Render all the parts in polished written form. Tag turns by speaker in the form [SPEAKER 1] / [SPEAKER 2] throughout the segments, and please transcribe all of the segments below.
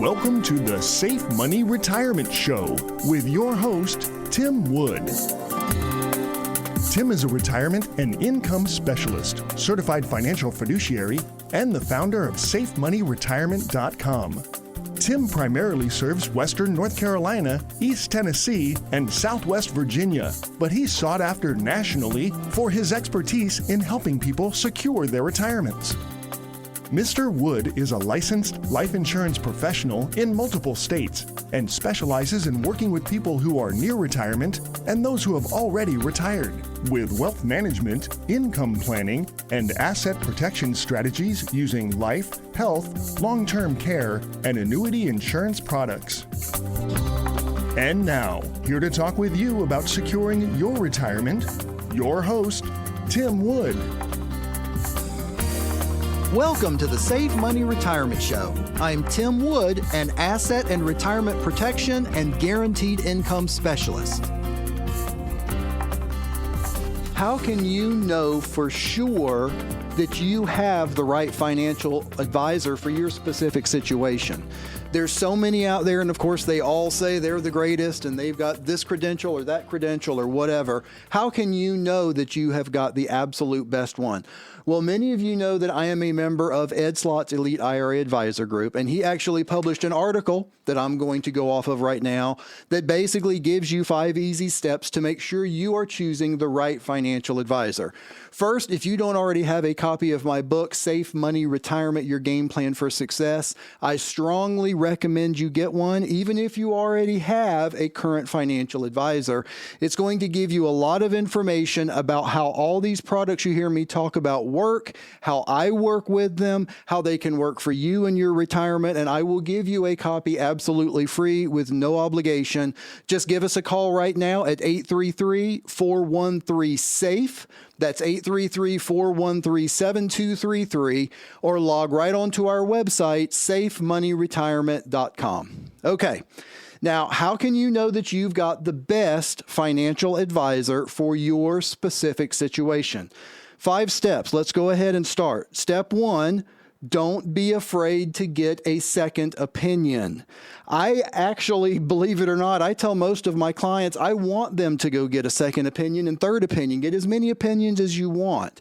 [SPEAKER 1] Welcome to the Safe Money Retirement Show with your host, Tim Wood. Tim is a retirement and income specialist, certified financial fiduciary, and the founder of SafeMoneyRetirement.com. Tim primarily serves Western North Carolina, East Tennessee, and Southwest Virginia, but he's sought after nationally for his expertise in helping people secure their retirements. Mr. Wood is a licensed life insurance professional in multiple states and specializes in working with people who are near retirement and those who have already retired with wealth management, income planning, and asset protection strategies using life, health, long-term care, and annuity insurance products. And now, here to talk with you about securing your retirement, your host, Tim Wood.
[SPEAKER 2] Welcome to the Safe Money Retirement Show. I'm Tim Wood, an asset and retirement protection and guaranteed income specialist. How can you know for sure that you have the right financial advisor for your specific situation? There's so many out there, and of course they all say they're the greatest and they've got this credential or that credential or whatever. How can you know that you have got the absolute best one? Well, many of you know that I am a member of Ed Slott's Elite IRA Advisor Group, and he actually published an article that I'm going to go off of right now that basically gives you 5 easy steps to make sure you are choosing the right financial advisor. First, if you don't already have a copy of my book, Safe Money Retirement, Your Game Plan for Success, I strongly recommend you get one, even if you already have a current financial advisor. It's going to give you a lot of information about how all these products you hear me talk about work, how I work with them, how they can work for you in your retirement, and I will give you a copy absolutely free with no obligation. Just give us a call right now at 833-413-SAFE. That's 833-413-7233, or log right onto our website, SafeMoneyRetirement.com. Okay. Now, how can you know that you've got the best financial advisor for your specific situation? 5 steps. Let's go ahead and start. Step 1, don't be afraid to get a second opinion. I actually, believe it or not, I tell most of my clients I want them to go get a second opinion and third opinion. Get as many opinions as you want,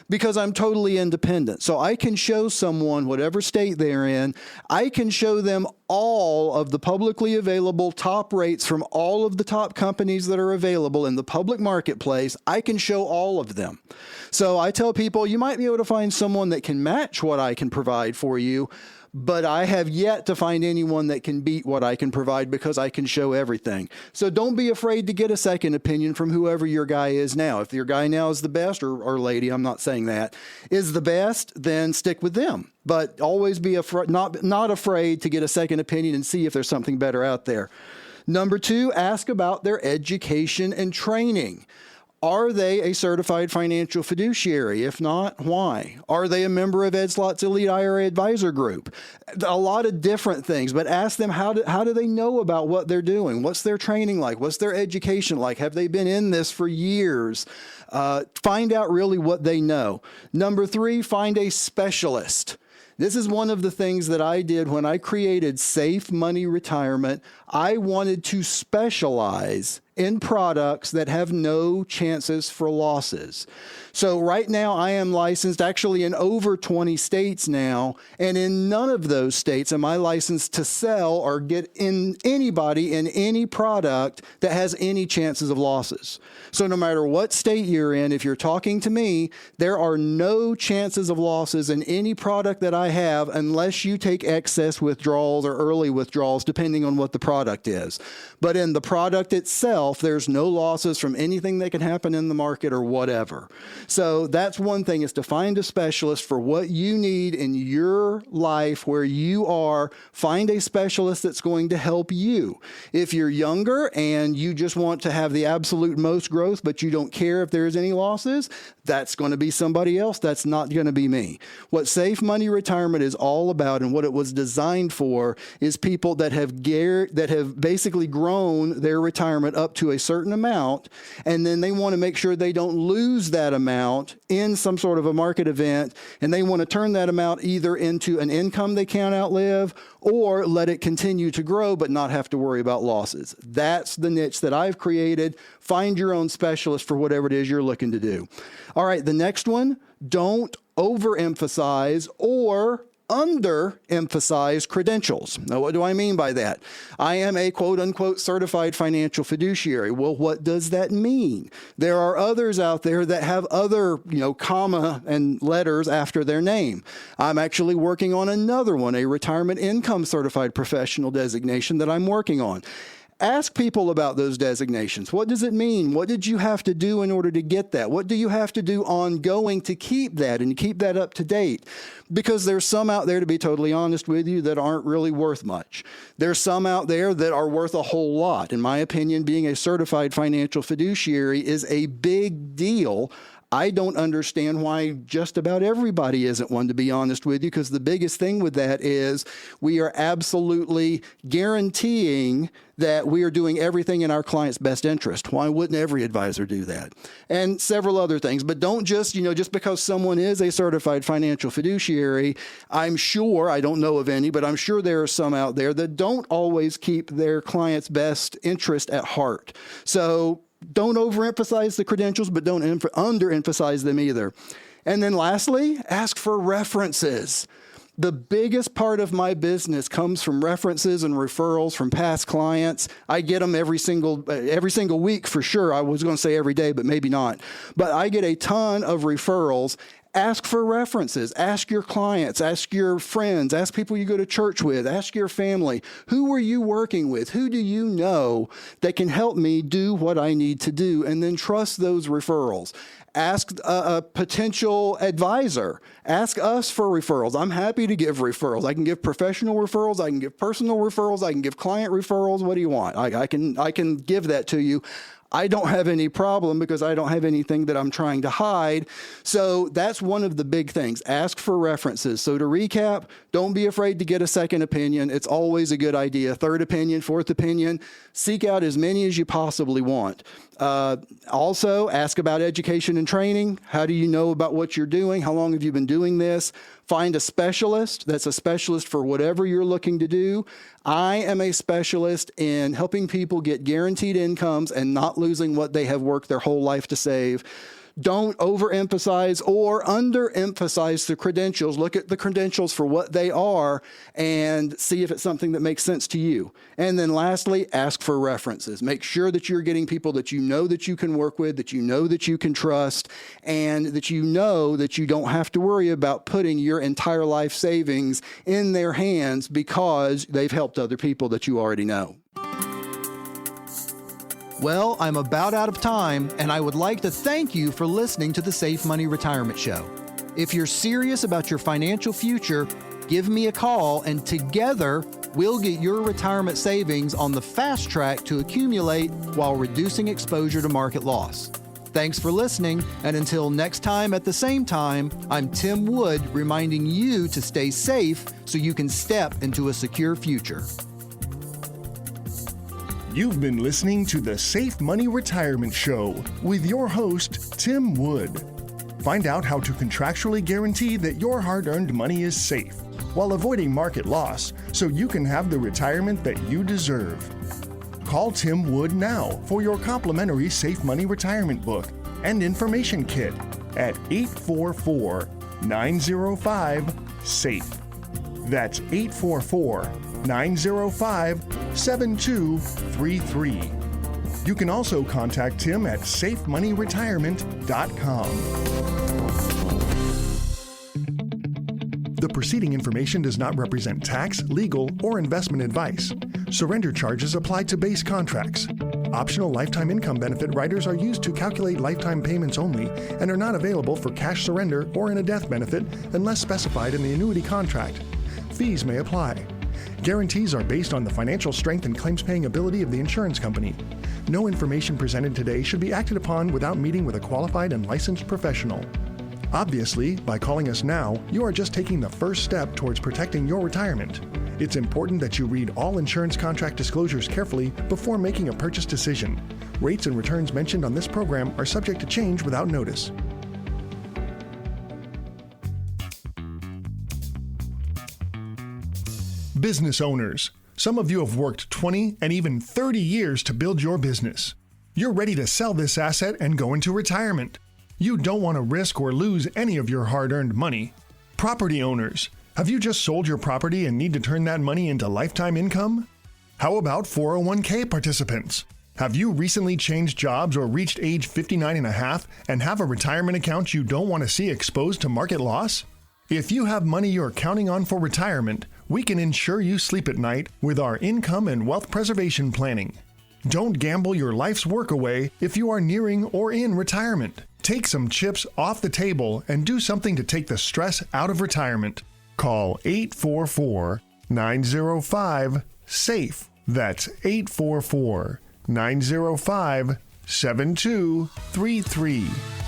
[SPEAKER 2] because I'm totally independent. So I can show someone, whatever state they're in, I can show them all of the publicly available top rates from all of the top companies that are available in the public marketplace. I can show all of them. So I tell people, you might be able to find someone that can match what I can provide for you, but I have yet to find anyone that can beat what I can provide because I can show everything. So don't be afraid to get a second opinion from whoever your guy is now. If your guy now is the best, or lady, I'm not saying that, is the best, then stick with them. But always be not afraid to get a second opinion and see if there's something better out there. Number 2, ask about their education and training. Are they a certified financial fiduciary? If not, why? Are they a member of Ed Slott's Elite IRA Advisor Group? A lot of different things, but ask them how do they know about what they're doing? What's their training like? What's their education like? Have they been in this for years? Find out really what they know. Number 3, find a specialist. This is one of the things that I did when I created Safe Money Retirement. I wanted to specialize in products that have no chances for losses. So right now I am licensed actually in over 20 states now, and in none of those states am I licensed to sell or get in anybody in any product that has any chances of losses. So no matter what state you're in, if you're talking to me, there are no chances of losses in any product that I have unless you take excess withdrawals or early withdrawals, depending on what the product is. But in the product itself, there's no losses from anything that can happen in the market or whatever. So that's one thing, is to find a specialist for what you need in your life where you are. Find a specialist that's going to help you. If you're younger and you just want to have the absolute most growth, but you don't care if there's any losses, that's going to be somebody else. That's not going to be me. What Safe Money Retirement is all about and what it was designed for is people that have basically grown their retirement up up to a certain amount, and then they want to make sure they don't lose that amount in some sort of a market event, and they want to turn that amount either into an income they can't outlive or let it continue to grow but not have to worry about losses. That's the niche that I've created. Find your own specialist for whatever it is you're looking to do. All right, the next one, don't overemphasize or underemphasize credentials. Now, what do I mean by that? I am a quote unquote certified financial fiduciary. Well, what does that mean? There are others out there that have other, comma and letters after their name. I'm actually working on another one, a retirement income certified professional designation that I'm working on. Ask people about those designations. What does it mean? What did you have to do in order to get that? What do you have to do ongoing to keep that and keep that up to date? Because there's some out there, to be totally honest with you, that aren't really worth much. There's some out there that are worth a whole lot. In my opinion, being a certified financial fiduciary is a big deal. I don't understand why just about everybody isn't one, to be honest with you, because the biggest thing with that is we are absolutely guaranteeing that we are doing everything in our client's best interest. Why wouldn't every advisor do that? And several other things. But don't just, just because someone is a certified financial fiduciary, I'm sure, I don't know of any, but I'm sure there are some out there that don't always keep their client's best interest at heart. So don't overemphasize the credentials, but don't underemphasize them either. And then lastly, ask for references. The biggest part of my business comes from references and referrals from past clients. I get them every single week for sure. I was going to say every day, but maybe not. But I get a ton of referrals. Ask for references. Ask your clients. Ask your friends. Ask people you go to church with. Ask your family. Who are you working with? Who do you know that can help me do what I need to do? And then trust those referrals. Ask a potential advisor. Ask us for referrals. I'm happy to give referrals. I can give professional referrals. I can give personal referrals. I can give client referrals. What do you want? I can give that to you. I don't have any problem because I don't have anything that I'm trying to hide. So that's one of the big things. Ask for references. So to recap, don't be afraid to get a second opinion. It's always a good idea. Third opinion, fourth opinion. Seek out as many as you possibly want. Also, ask about education and training. How do you know about what you're doing? How long have you been doing this? Find a specialist that's a specialist for whatever you're looking to do. I am a specialist in helping people get guaranteed incomes and not losing what they have worked their whole life to save. Don't overemphasize or underemphasize the credentials. Look at the credentials for what they are and see if it's something that makes sense to you. And then lastly, ask for references. Make sure that you're getting people that you know that you can work with, that you know that you can trust, and that you know that you don't have to worry about putting your entire life savings in their hands because they've helped other people that you already know. Well, I'm about out of time, and I would like to thank you for listening to the Safe Money Retirement Show. If you're serious about your financial future, give me a call, and together we'll get your retirement savings on the fast track to accumulate while reducing exposure to market loss. Thanks for listening, and until next time at the same time, I'm Tim Wood reminding you to stay safe so you can step into a secure future.
[SPEAKER 1] You've been listening to the Safe Money Retirement Show with your host, Tim Wood. Find out how to contractually guarantee that your hard-earned money is safe while avoiding market loss so you can have the retirement that you deserve. Call Tim Wood now for your complimentary Safe Money Retirement Book and Information Kit at 844-905-SAFE. That's 844-905-7233. You can also contact Tim at safemoneyretirement.com. The preceding information does not represent tax, legal, or investment advice. Surrender charges apply to base contracts. Optional lifetime income benefit riders are used to calculate lifetime payments only and are not available for cash surrender or in a death benefit unless specified in the annuity contract. Fees may apply. Guarantees are based on the financial strength and claims-paying ability of the insurance company. No information presented today should be acted upon without meeting with a qualified and licensed professional. Obviously, by calling us now, you are just taking the first step towards protecting your retirement. It's important that you read all insurance contract disclosures carefully before making a purchase decision. Rates and returns mentioned on this program are subject to change without notice. Business owners. Some of you have worked 20 and even 30 years to build your business. You're ready to sell this asset and go into retirement. You don't want to risk or lose any of your hard-earned money. Property owners. Have you just sold your property and need to turn that money into lifetime income? How about 401k participants? Have you recently changed jobs or reached age 59 and a half and have a retirement account you don't want to see exposed to market loss? If you have money you're counting on for retirement, we can ensure you sleep at night with our income and wealth preservation planning. Don't gamble your life's work away if you are nearing or in retirement. Take some chips off the table and do something to take the stress out of retirement. Call 844-905-SAFE. That's 844-905-7233.